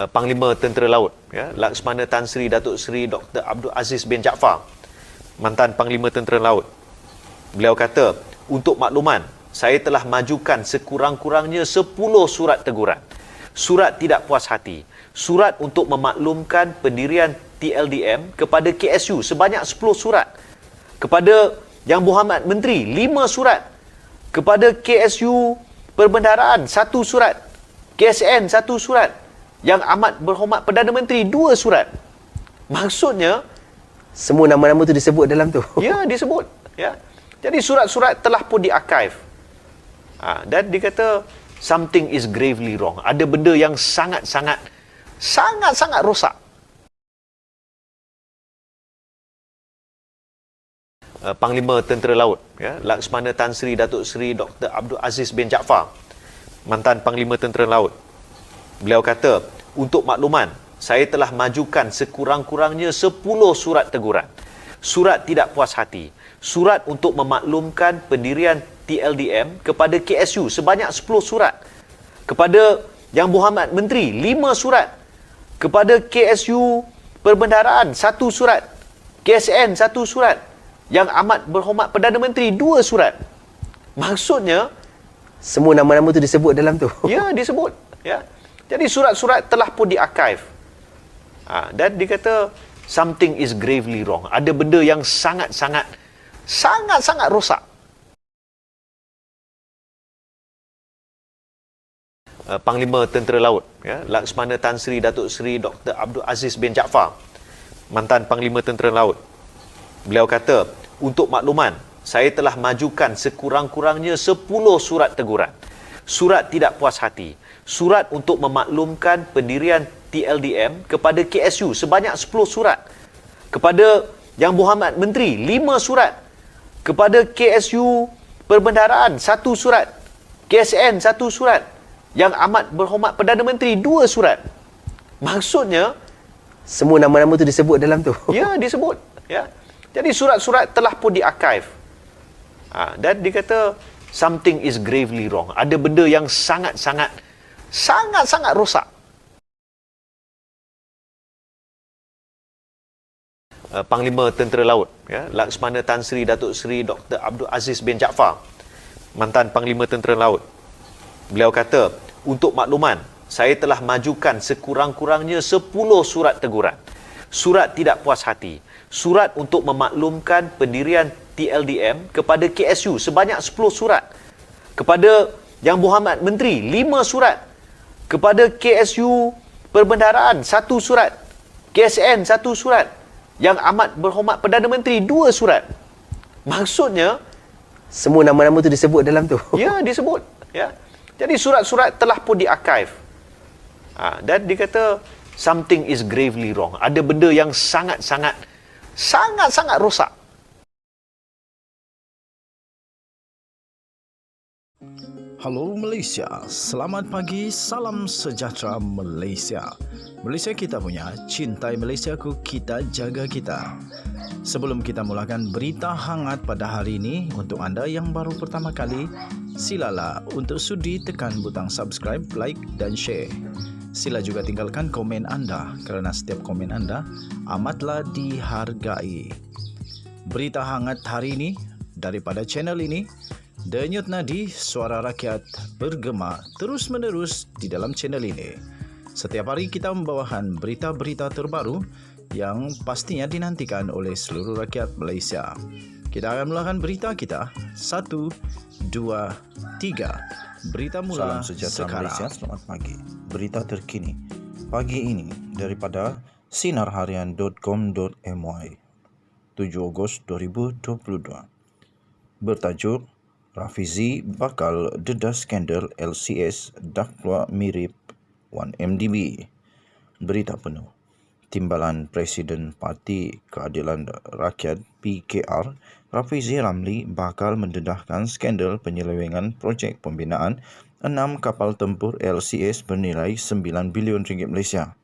Panglima Tentera Laut, ya, Laksamana Tan Sri Datuk Seri Dr. Abdul Aziz bin Jaafar, mantan Panglima Tentera Laut. Beliau kata, untuk makluman, saya telah majukan sekurang-kurangnya 10 surat teguran, surat tidak puas hati, surat untuk memaklumkan pendirian TLDM kepada KSU sebanyak 10 surat, kepada Yang Berhormat Menteri 5 surat, kepada KSU Perbendaharaan 1 surat, KSN 1 surat, Yang Amat Berhormat Perdana Menteri 2 surat. Maksudnya semua nama-nama tu disebut dalam tu. Ya, disebut. Ya. Jadi surat-surat telah pun diarchive. Dan dikata something is gravely wrong. Ada benda yang sangat-sangat rosak. Panglima Tentera Laut, ya, Laksamana Tan Sri Datuk Seri Dr. Abdul Aziz bin Jaafar, mantan Panglima Tentera Laut. Beliau kata, untuk makluman, saya telah majukan sekurang-kurangnya 10 surat teguran, surat tidak puas hati, surat untuk memaklumkan pendirian TLDM kepada KSU sebanyak 10 surat, kepada Yang Berhormat Menteri 5 surat, kepada KSU Perbendaharaan 1 surat, KSN 1 surat, Yang Amat Berhormat Perdana Menteri 2 surat. Maksudnya semua nama-nama tu disebut dalam tu. Ya, disebut. Ya. Jadi surat-surat telah pun diarchive. Dan dikata something is gravely wrong. Ada benda yang sangat-sangat rosak. Panglima Tentera Laut, ya, Laksamana Tan Sri Datuk Seri Dr. Abdul Aziz bin Jaafar, mantan Panglima Tentera Laut. Beliau kata, untuk makluman, saya telah majukan sekurang-kurangnya 10 surat teguran, surat tidak puas hati, surat untuk memaklumkan pendirian TLDM kepada KSU sebanyak 10 surat, kepada Yang Berhormat Menteri 5 surat, kepada KSU Perbendaharaan 1 surat, KSN 1 surat, Yang Amat Berhormat Perdana Menteri 2 surat. Maksudnya semua nama-nama tu disebut dalam tu. Ya, disebut. Ya. Jadi surat-surat telah pun diarchive. Dan dikata something is gravely wrong. Ada benda yang sangat-sangat rosak. Panglima Tentera Laut, ya, Laksamana Tan Sri Datuk Seri Dr. Abdul Aziz bin Jaafar, mantan Panglima Tentera Laut. Beliau kata, untuk makluman, saya telah majukan sekurang-kurangnya 10 surat teguran, surat tidak puas hati, surat untuk memaklumkan pendirian TLDM kepada KSU sebanyak 10 surat, kepada Yang Berhormat Menteri 5 surat, kepada KSU Perbendaharaan 1 surat, KSN 1 surat, Yang Amat Berhormat Perdana Menteri 2 surat. Maksudnya semua nama-nama tu disebut dalam tu. Ya, disebut. Ya. Jadi surat-surat telah pun diarchive. Dan dikata something is gravely wrong. Ada benda yang sangat-sangat rosak. Halo Malaysia, selamat pagi, salam sejahtera Malaysia. Malaysia kita punya, cintai Malaysiaku, kita jaga kita. Sebelum kita mulakan berita hangat pada hari ini, untuk anda yang baru pertama kali, silalah untuk sudi tekan butang subscribe, like dan share. Sila juga tinggalkan komen anda, kerana setiap komen anda amatlah dihargai. Berita hangat hari ini daripada channel ini, Denyut Nadi Suara Rakyat bergema terus-menerus di dalam channel ini. Setiap hari kita membawakan berita-berita terbaru yang pastinya dinantikan oleh seluruh rakyat Malaysia. Kita akan mulakan berita kita. 1, 2, 3. Berita mula Salam sejahtera sekarang. Malaysia, selamat pagi. Berita terkini pagi ini daripada sinarharian.com.my 7 Ogos 2022. Bertajuk Rafizi bakal dedah skandal LCS dah keluar mirip 1MDB. Berita penuh. Timbalan Presiden Parti Keadilan Rakyat PKR Rafizi Ramli bakal mendedahkan skandal penyelewengan projek pembinaan 6 kapal tempur LCS bernilai 9 bilion ringgit Malaysia.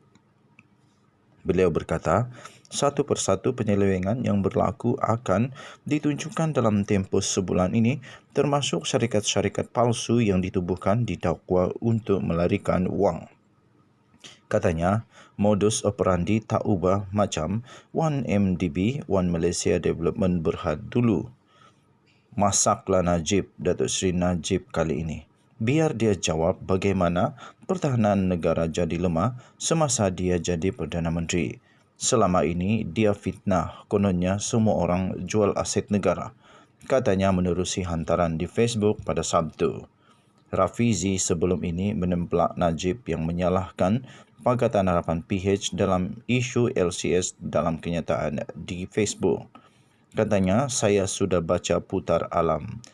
Beliau berkata, satu persatu penyelewengan yang berlaku akan ditunjukkan dalam tempos sebulan ini, termasuk syarikat-syarikat palsu yang ditubuhkan didakwa untuk melarikan wang. Katanya, modus operandi tak ubah macam One MDB, One Malaysia Development Berhad dulu. Masaklah Najib, Datuk Seri Najib kali ini. Biar dia jawab bagaimana pertahanan negara jadi lemah semasa dia jadi Perdana Menteri. Selama ini dia fitnah, kononnya semua orang jual aset negara. Katanya menerusi hantaran di Facebook pada Sabtu. Rafizi sebelum ini menemplak Najib yang menyalahkan Pakatan Harapan PH dalam isu LCS dalam kenyataan di Facebook. Katanya, saya sudah baca putar alam.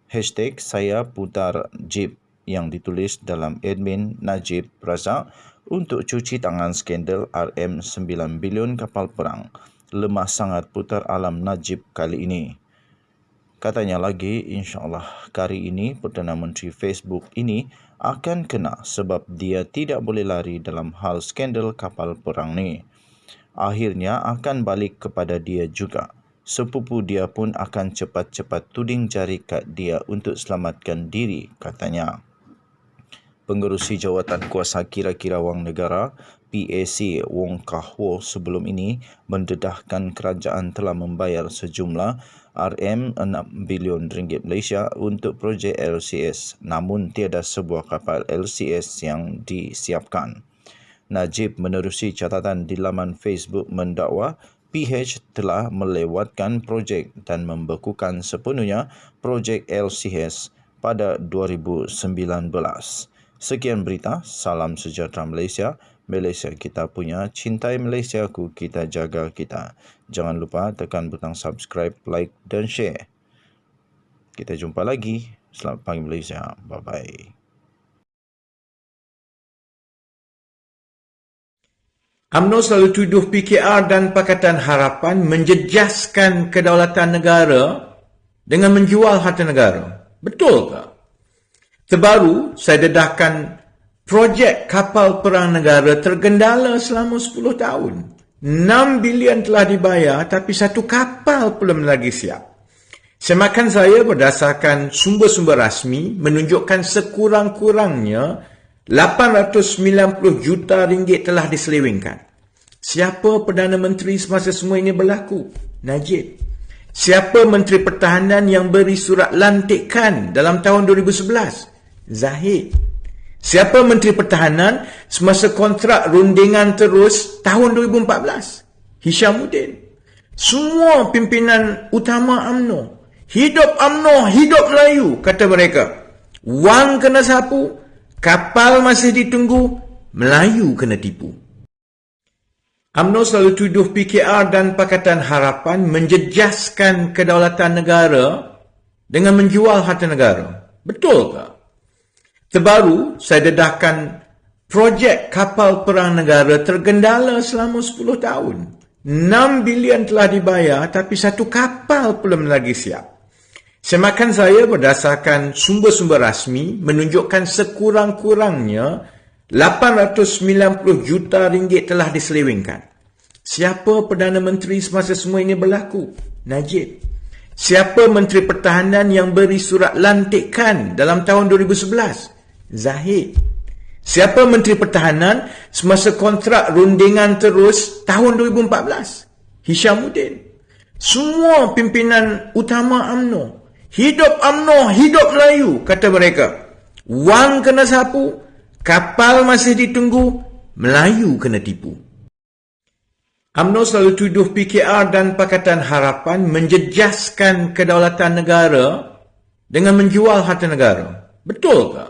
#saya putar Jib yang ditulis dalam admin Najib Razak untuk cuci tangan skandal RM9 bilion kapal perang. Lemah sangat putar alam Najib kali ini. Katanya lagi, insyaAllah kali ini Perdana Menteri Facebook ini akan kena sebab dia tidak boleh lari dalam hal skandal kapal perang ni. Akhirnya akan balik kepada dia juga. Sepupu dia pun akan cepat-cepat tuding jari kat dia untuk selamatkan diri, katanya. Pengerusi Jawatan Kuasa Kira-Kira Wang Negara PAC Wong Kah Wo sebelum ini mendedahkan kerajaan telah membayar sejumlah RM6 bilion ringgit Malaysia untuk projek LCS, namun tiada sebuah kapal LCS yang disiapkan. Najib menerusi catatan di laman Facebook mendakwa PH telah melewatkan projek dan membekukan sepenuhnya projek LCS pada 2019. Sekian berita, salam sejahtera Malaysia. Malaysia kita punya, cintai Malaysiaku, kita jaga kita. Jangan lupa tekan butang subscribe, like dan share. Kita jumpa lagi. Selamat pagi Malaysia. Bye-bye. UMNO selalu tuduh PKR dan Pakatan Harapan menjejaskan kedaulatan negara dengan menjual harta negara. Betul ke? Terbaru, saya dedahkan projek kapal perang negara tergendala selama 10 tahun. 6 bilion telah dibayar tapi satu kapal belum lagi siap. Semakan saya berdasarkan sumber-sumber rasmi menunjukkan sekurang-kurangnya 890 juta ringgit telah diselewengkan. Siapa Perdana Menteri semasa semua ini berlaku? Najib. Siapa Menteri Pertahanan yang beri surat lantikan dalam tahun 2011? Zahid. Siapa Menteri Pertahanan semasa kontrak rundingan terus tahun 2014? Hishamuddin. Semua pimpinan utama UMNO. Hidup UMNO, hidup Melayu, kata mereka. Wang kena sapu, kapal masih ditunggu, Melayu kena tipu. UMNO selalu tuduh PKR dan Pakatan Harapan menjejaskan kedaulatan negara dengan menjual harta negara. Betul ke? Terbaru, saya dedahkan projek kapal perang negara tergendala selama 10 tahun. 6 bilion telah dibayar tapi satu kapal belum lagi siap. Semakan saya berdasarkan sumber-sumber rasmi menunjukkan sekurang-kurangnya 890 juta ringgit telah diselewengkan. Siapa Perdana Menteri semasa semua ini berlaku? Najib. Siapa Menteri Pertahanan yang beri surat lantikan dalam tahun 2011? Zahid. Siapa Menteri Pertahanan semasa kontrak rundingan terus tahun 2014? Hishamuddin. Semua pimpinan utama UMNO. Hidup UMNO, hidup Melayu, kata mereka. Wang kena sapu, kapal masih ditunggu, Melayu kena tipu. UMNO selalu tuduh PKR dan Pakatan Harapan menjejaskan kedaulatan negara dengan menjual harta negara. Betul ke?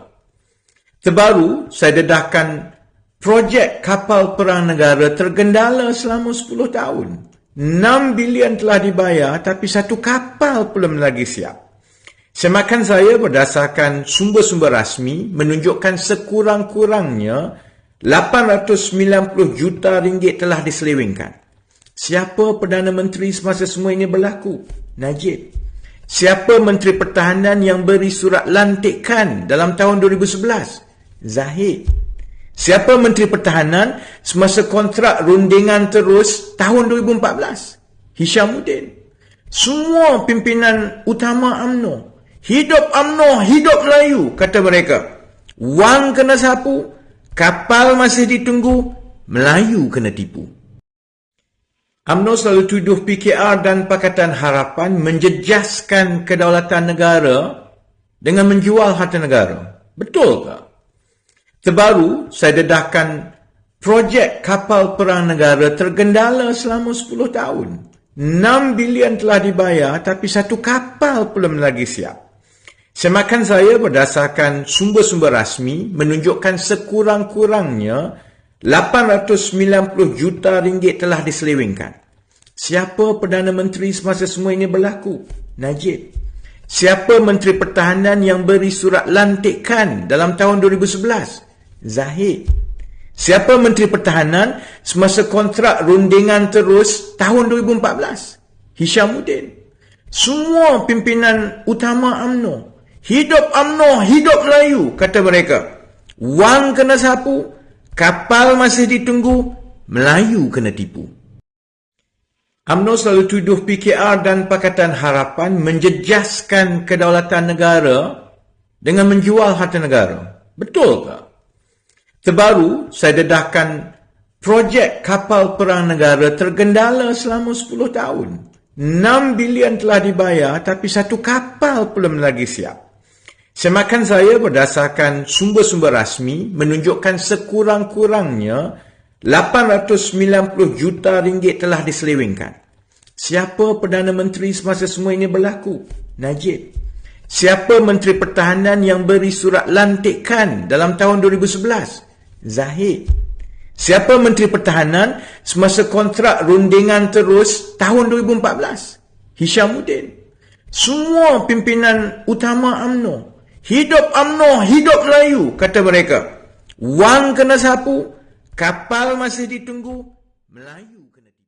Terbaru, saya dedahkan projek kapal perang negara tergendala selama 10 tahun. 6 bilion telah dibayar tapi satu kapal belum lagi siap. Semakan saya berdasarkan sumber-sumber rasmi menunjukkan sekurang-kurangnya 890 juta ringgit telah diselewengkan. Siapa Perdana Menteri semasa semua ini berlaku? Najib. Siapa Menteri Pertahanan yang beri surat lantikan dalam tahun 2011? Zahid. Siapa Menteri Pertahanan semasa kontrak rundingan terus tahun 2014? Hishamuddin. Semua pimpinan utama UMNO. Hidup UMNO, hidup Melayu, kata mereka. Wang kena sapu, kapal masih ditunggu, Melayu kena tipu. UMNO selalu tuduh PKR dan Pakatan Harapan menjejaskan kedaulatan negara dengan menjual harta negara. Betul ke? Terbaru, saya dedahkan projek kapal perang negara tergendala selama 10 tahun. 6 bilion telah dibayar tapi satu kapal belum lagi siap. Semakan saya berdasarkan sumber-sumber rasmi menunjukkan sekurang-kurangnya 890 juta ringgit telah diselewengkan. Siapa Perdana Menteri semasa semua ini berlaku? Najib. Siapa Menteri Pertahanan yang beri surat lantikan dalam tahun 2011? Zahid. Siapa Menteri Pertahanan semasa kontrak rundingan terus tahun 2014? Hishamuddin. Semua pimpinan utama UMNO. Hidup UMNO, hidup Melayu, kata mereka. Wang kena sapu, kapal masih ditunggu, Melayu kena tipu. UMNO selalu tuduh PKR dan Pakatan Harapan menjejaskan kedaulatan negara dengan menjual harta negara. Betul ke? Terbaru, saya dedahkan projek kapal perang negara tergendala selama 10 tahun. 6 bilion telah dibayar tapi satu kapal belum lagi siap. Semakan saya berdasarkan sumber-sumber rasmi menunjukkan sekurang-kurangnya 890 juta ringgit telah diselewengkan. Siapa Perdana Menteri semasa semua ini berlaku? Najib. Siapa Menteri Pertahanan yang beri surat lantikan dalam tahun 2011? Zahid. Siapa Menteri Pertahanan semasa kontrak rundingan terus tahun 2014? Hishamuddin. Semua pimpinan utama UMNO. Hidup UMNO, hidup Melayu, kata mereka. Wang kena sapu, kapal masih ditunggu, Melayu kena tipu.